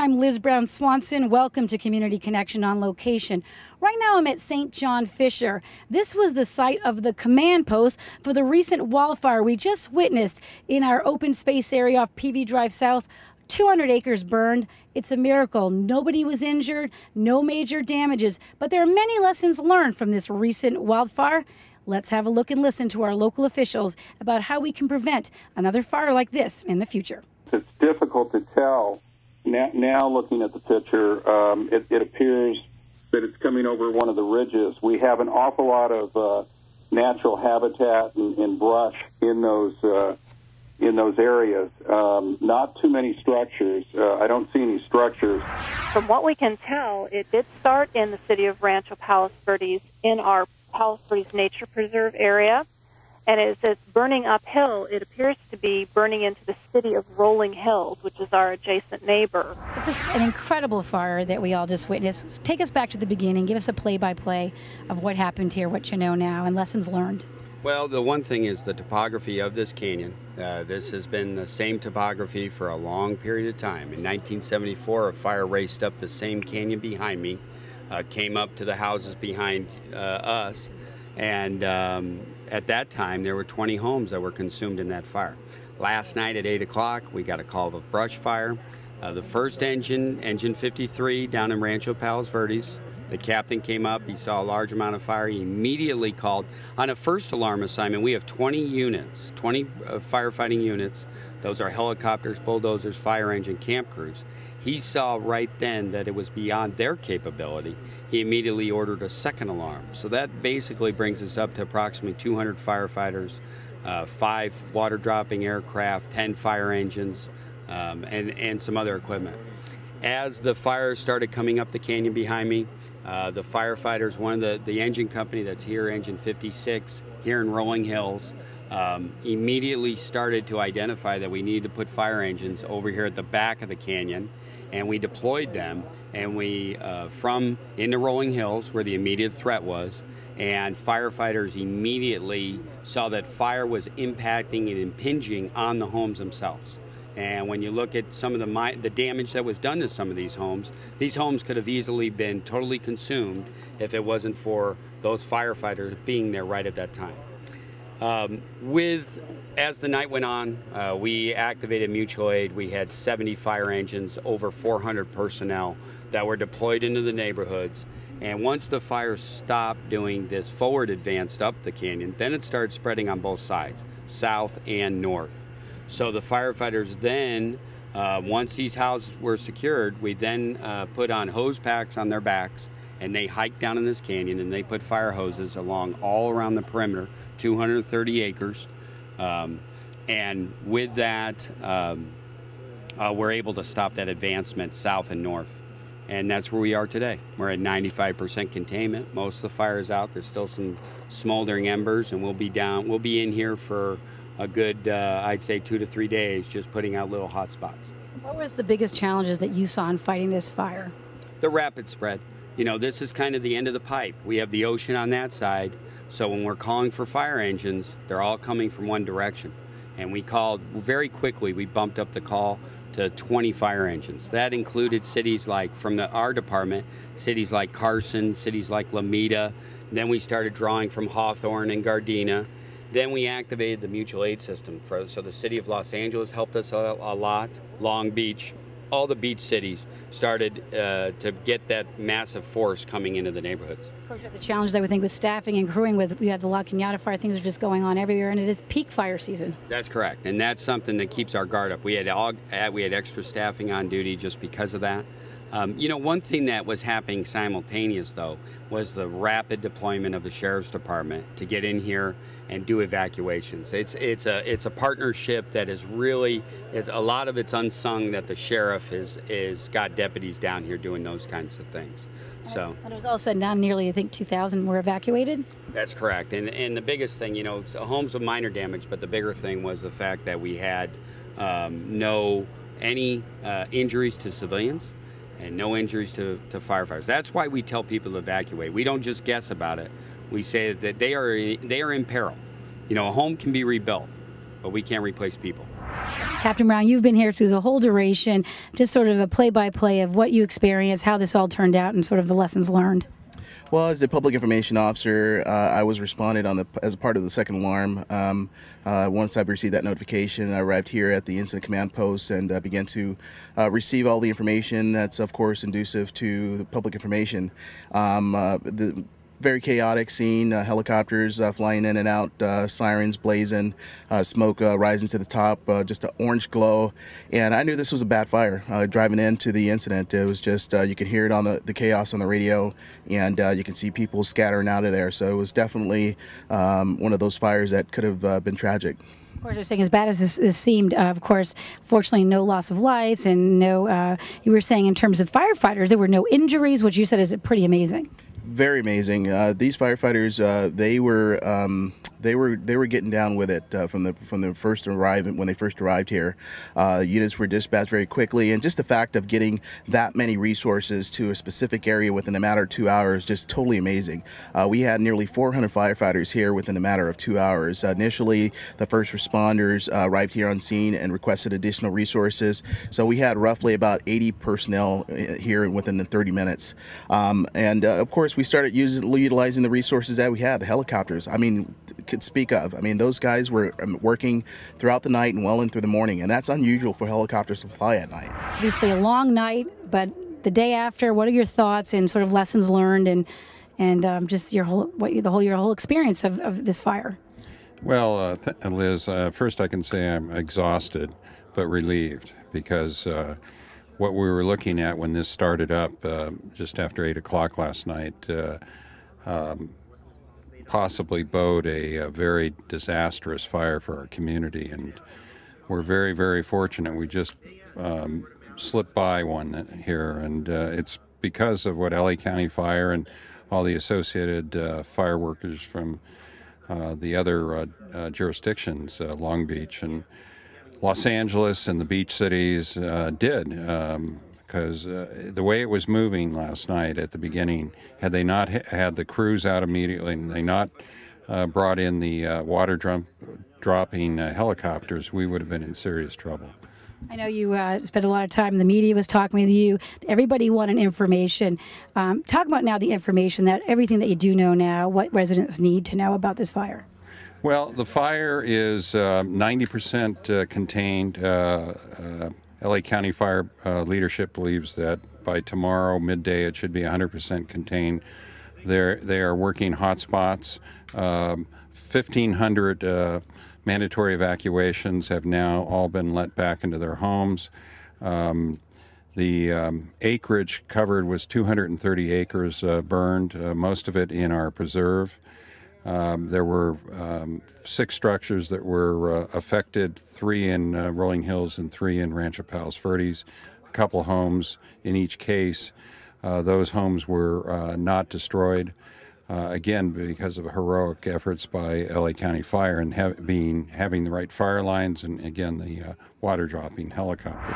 I'm Liz Brown Swanson. Welcome to Community Connection on Location. Right now I'm at St. John Fisher. This was the site of the command post for the recent wildfire we just witnessed in our open space area off PV Drive South. 200 acres burned. It's a miracle. Nobody was injured, no major damages, but there are many lessons learned from this recent wildfire. Let's have a look and listen to our local officials about how we can prevent another fire like this in the future. It's difficult to tell. Now looking at the picture, it appears that it's coming over one of the ridges. We have an awful lot of natural habitat and brush in those areas. Not too many structures. I don't see any structures. From what we can tell, it did start in the city of Rancho Palos Verdes in our Palos Verdes Nature Preserve area. And as it's burning uphill, it appears to be burning into the city of Rolling Hills, which is our adjacent neighbor. This is an incredible fire that we all just witnessed. Take us back to the beginning. Give us a play-by-play of what happened here, what you know now, and lessons learned. Well, the one thing is the topography of this canyon. This has been the same topography for a long period of time. In 1974, a fire raced up the same canyon behind me, came up to the houses behind us, and at that time there were 20 homes that were consumed in that fire. Last night at 8 o'clock, we got a call of a brush fire. The first engine 53, down in Rancho Palos Verdes. The captain came up, he saw a large amount of fire, he immediately called. On a first alarm assignment, we have 20 units, 20 firefighting units. Those are helicopters, bulldozers, fire engine, camp crews. He saw right then that it was beyond their capability. He immediately ordered a second alarm. So that basically brings us up to approximately 200 firefighters, 5 water dropping aircraft, 10 fire engines, and some other equipment. As the fires started coming up the canyon behind me, the firefighters, one of the engine company that's here, Engine 56, here in Rolling Hills, immediately started to identify that we needed to put fire engines over here at the back of the canyon, and we deployed them, and we from into Rolling Hills where the immediate threat was, and firefighters immediately saw that fire was impacting and impinging on the homes themselves. And when you look at some of the damage that was done to some of these homes could have easily been totally consumed if it wasn't for those firefighters being there right at that time. As the night went on, we activated mutual aid. We had 70 fire engines, over 400 personnel that were deployed into the neighborhoods. And once the fire stopped doing this forward advance up the canyon, then it started spreading on both sides, south and north. So the firefighters then, once these houses were secured, we then put on hose packs on their backs, and they hiked down in this canyon and they put fire hoses along all around the perimeter, 230 acres. And with that, we're able to stop that advancement south and north. And that's where we are today. We're at 95% containment. Most of the fire is out. There's still some smoldering embers, and we'll be in here for a good, I'd say 2 to 3 days, just putting out little hot spots. What was the biggest challenges that you saw in fighting this fire? The rapid spread. You know, this is kind of the end of the pipe. We have the ocean on that side, so when we're calling for fire engines, they're all coming from one direction. And we called very quickly, we bumped up the call to 20 fire engines. That included cities like, from our department, cities like Carson, cities like Lomita. Then we started drawing from Hawthorne and Gardena. Then we activated the mutual aid system. So the city of Los Angeles helped us a lot, Long Beach. All the beach cities started to get that massive force coming into the neighborhoods. Of course, the challenge I would think with staffing and crewing with, we have the La Cañada fire, things are just going on everywhere, and it is peak fire season. That's correct, and that's something that keeps our guard up. We had extra staffing on duty just because of that. You know, one thing that was happening simultaneous, though, was the rapid deployment of the Sheriff's Department to get in here and do evacuations. It's a partnership that is really, a lot of it's unsung, that the sheriff is got deputies down here doing those kinds of things. So. And it was all said and done, nearly, I think, 2,000 were evacuated? That's correct, and the biggest thing, you know, homes with minor damage, but the bigger thing was the fact that we had any injuries to civilians and no injuries to firefighters. That's why we tell people to evacuate. We don't just guess about it. We say that they are in peril. You know, a home can be rebuilt, but we can't replace people. Captain Brown, you've been here through the whole duration, just sort of a play-by-play of what you experienced, how this all turned out, and sort of the lessons learned. Well, as a public information officer, I was responded as a part of the second alarm. Once I received that notification, I arrived here at the incident command post and began to receive all the information that's, of course, inducive to the public information. The very chaotic scene, helicopters flying in and out, sirens blazing, smoke rising to the top, just an orange glow. And I knew this was a bad fire. Driving into the incident, it was just, you could hear it on the chaos on the radio, and you can see people scattering out of there. So it was definitely one of those fires that could have been tragic. Of course, you're saying as bad as this seemed, of course, fortunately no loss of lives and no, you were saying in terms of firefighters, there were no injuries, which you said is pretty amazing. Very amazing. These firefighters, they were getting down with it from the first arrival when they first arrived here. Units were dispatched very quickly, and just the fact of getting that many resources to a specific area within a matter of 2 hours, just totally amazing. We had nearly 400 firefighters here within a matter of 2 hours. Initially, the first responders arrived here on scene and requested additional resources. So we had roughly about 80 personnel here within the 30 minutes. Of course, we started utilizing the resources that we had, the helicopters. I mean, could speak of. I mean, those guys were working throughout the night and well into the morning, and that's unusual for helicopters to fly at night. Obviously a long night, but the day after, what are your thoughts and sort of lessons learned and just your whole experience of this fire? Well, Liz, first I can say I'm exhausted but relieved, because what we were looking at when this started up just after 8 o'clock last night possibly bode a very disastrous fire for our community, and we're very, very fortunate. We just slipped by one here, and it's because of what LA County Fire and all the associated fire workers from the other jurisdictions, Long Beach and Los Angeles and the beach cities did, because the way it was moving last night at the beginning, had they not had the crews out immediately and they not brought in the water dropping helicopters, we would have been in serious trouble. I know you spent a lot of time, the media was talking with you, everybody wanted information. Talk about now the information, everything that you do know now, what residents need to know about this fire. Well, the fire is 90% contained. LA County Fire leadership believes that by tomorrow midday it should be 100% contained. They are working hotspots. 1,500 mandatory evacuations have now all been let back into their homes. The acreage covered was 230 acres burned, most of it in our preserve. There were 6 structures that were affected, 3 in Rolling Hills and 3 in Rancho Palos Verdes, a couple homes in each case. Those homes were not destroyed, again, because of heroic efforts by LA County Fire and having the right fire lines and, again, the water dropping helicopters.